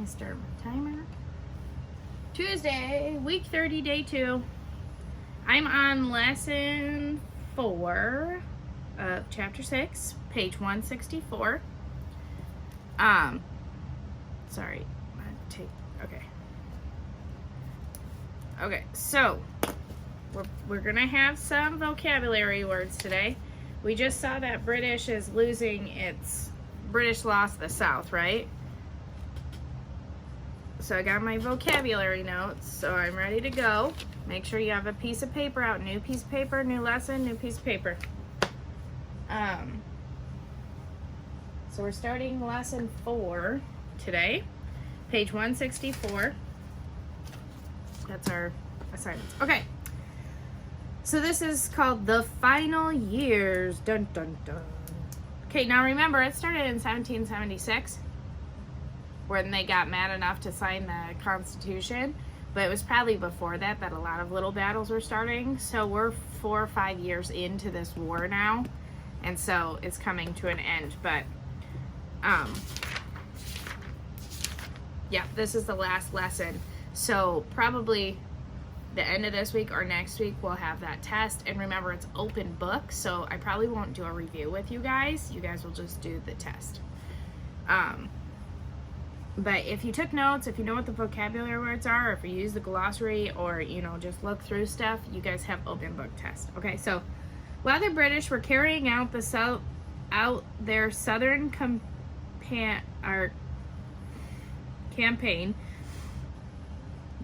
me start my timer. Tuesday, week 30, day 2. I'm on lesson 4 of chapter 6, page 164. Sorry. Okay, so we're gonna have some vocabulary words today. We just saw that British lost the South, right? So I got my vocabulary notes, so I'm ready to go. Make sure you have a piece of paper out. New piece of paper, new lesson, new piece of paper. So we're starting lesson 4 today, page 164. That's our assignments. Okay. So this is called The Final Years. Dun, dun, dun. Okay, now remember, it started in 1776 when they got mad enough to sign the Constitution. But it was probably before that a lot of little battles were starting. So we're 4 or 5 years into this war now. And so it's coming to an end. But, yeah, this is the last lesson. So probably the end of this week or next week we'll have that test. And remember, it's open book, so I probably won't do a review with you guys. You guys will just do the test. But if you took notes, if you know what the vocabulary words are, or if you use the glossary, or, you know, just look through stuff, you guys have open book test. Okay, so while the British were carrying out their southern campaign,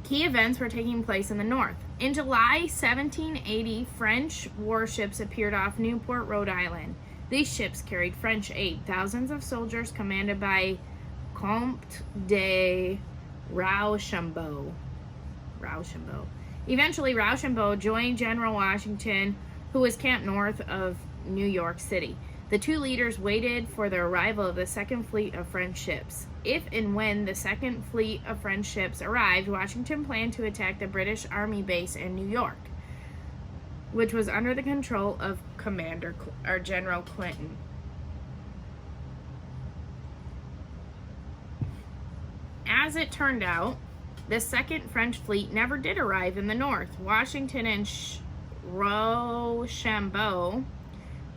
key events were taking place in the north. In July 1780, French warships appeared off Newport, Rhode Island. These ships carried French aid. Thousands of soldiers commanded by Comte de Rochambeau. Eventually, Rochambeau joined General Washington, who was camped north of New York City. The two leaders waited for the arrival of the second fleet of French ships. If and when the second fleet of French ships arrived, Washington planned to attack the British Army base in New York, which was under the control of General Clinton. As it turned out, the second French fleet never did arrive in the north. Washington and Rochambeau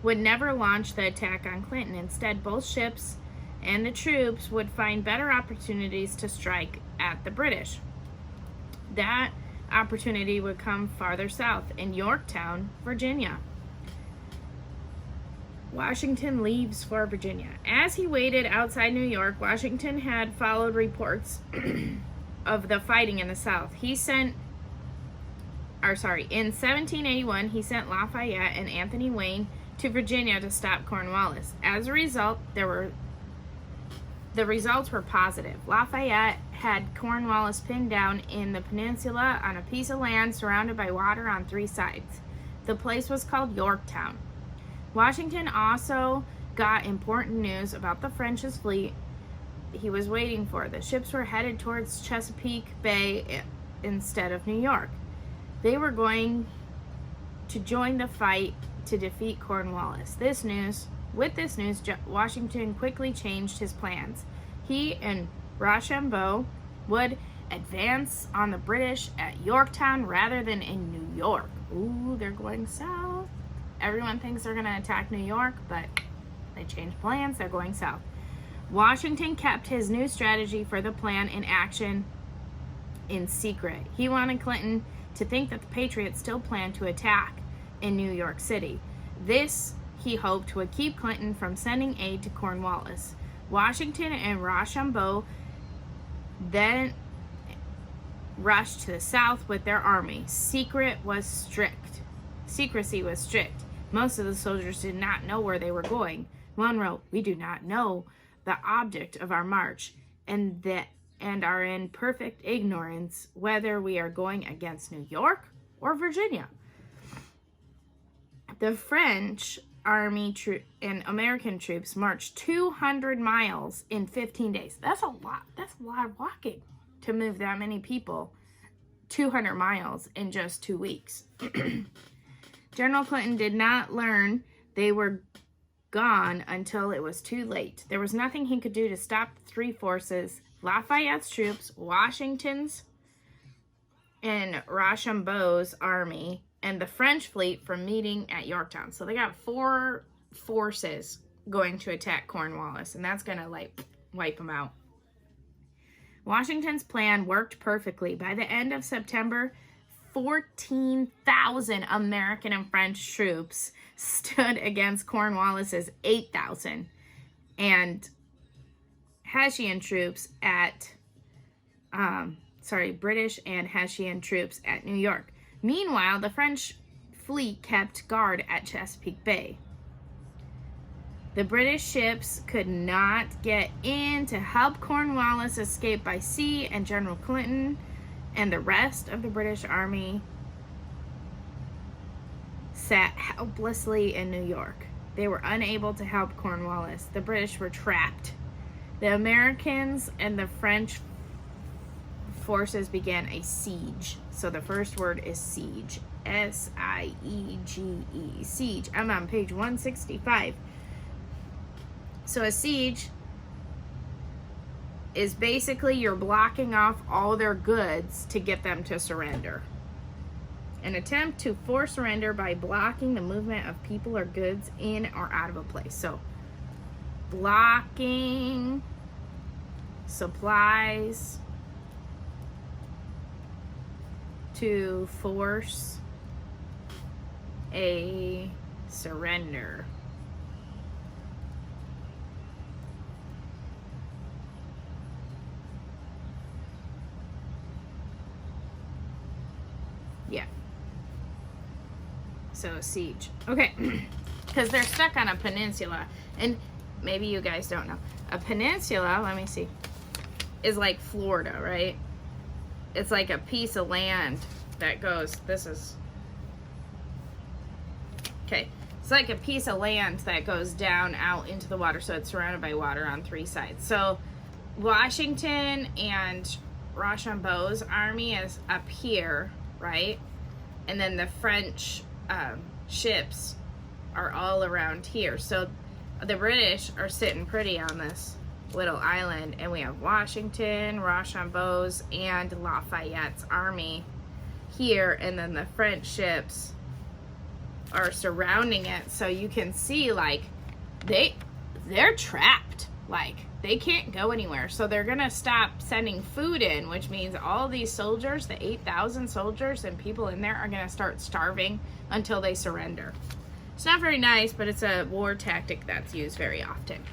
would never launch the attack on Clinton. Instead, both ships and the troops would find better opportunities to strike at the British. That opportunity would come farther south, in Yorktown, Virginia. Washington leaves for Virginia. As he waited outside New York, Washington had followed reports of the fighting in the South. In 1781, he sent Lafayette and Anthony Wayne to Virginia to stop Cornwallis. As a result, the results were positive. Lafayette had Cornwallis pinned down in the peninsula on a piece of land surrounded by water on 3 sides. The place was called Yorktown. Washington also got important news about the French's fleet he was waiting for. The ships were headed towards Chesapeake Bay instead of New York. They were going to join the fight to defeat Cornwallis. With this news, Washington quickly changed his plans. He and Rochambeau would advance on the British at Yorktown rather than in New York. Ooh, they're going south. Everyone thinks they're going to attack New York, but they changed plans. They're going south. Washington kept his new strategy for the plan in action in secret. He wanted Clinton to think that the Patriots still planned to attack in New York City. This, he hoped, would keep Clinton from sending aid to Cornwallis. Washington and Rochambeau then rushed to the south with their army. Secrecy was strict. Most of the soldiers did not know where they were going. One wrote, "We do not know the object of our march, and are in perfect ignorance whether we are going against New York or Virginia." The French army and American troops marched 200 miles in 15 days. That's a lot. That's a lot of walking to move that many people 200 miles in just 2 weeks. General Clinton did not learn they were gone until it was too late. There was nothing he could do to stop the three forces, Lafayette's troops, Washington's and Rochambeau's army, and the French fleet from meeting at Yorktown. So they got 4 forces going to attack Cornwallis, and that's going to like wipe them out. Washington's plan worked perfectly. By the end of September, 14,000 American and French troops stood against Cornwallis's 8,000 and Hessian troops at, British and Hessian troops at New York. Meanwhile, the French fleet kept guard at Chesapeake Bay. The British ships could not get in to help Cornwallis escape by sea, and General Clinton and the rest of the British army sat helplessly in New York. They were unable to help Cornwallis. The British were trapped. The Americans and the French forces began a siege. So the first word is siege. S-I-E-G-E. Siege. I'm on page 165. So a siege is basically you're blocking off all their goods to get them to surrender. An attempt to force surrender by blocking the movement of people or goods in or out of a place. So blocking supplies to force a surrender. Yeah. So siege. Okay. Because they're stuck on a peninsula. And maybe you guys don't know. A peninsula, let me see, is like Florida, right? It's like a piece of land that goes, okay. It's like a piece of land that goes down out into the water. So it's surrounded by water on 3 sides. So Washington and Rochambeau's army is up here, right? And then the French ships are all around here. So the British are sitting pretty on this little island, and we have Washington, Rochambeau's, and Lafayette's army here, and then the French ships are surrounding it. So you can see, like, they're trapped. Like, they can't go anywhere. So they're gonna stop sending food in, which means all these soldiers, the 8,000 soldiers and people in there, are gonna start starving until they surrender. It's not very nice, but it's a war tactic that's used very often.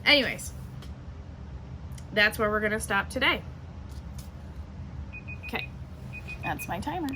Anyways, that's where we're gonna stop today. Okay, that's my timer.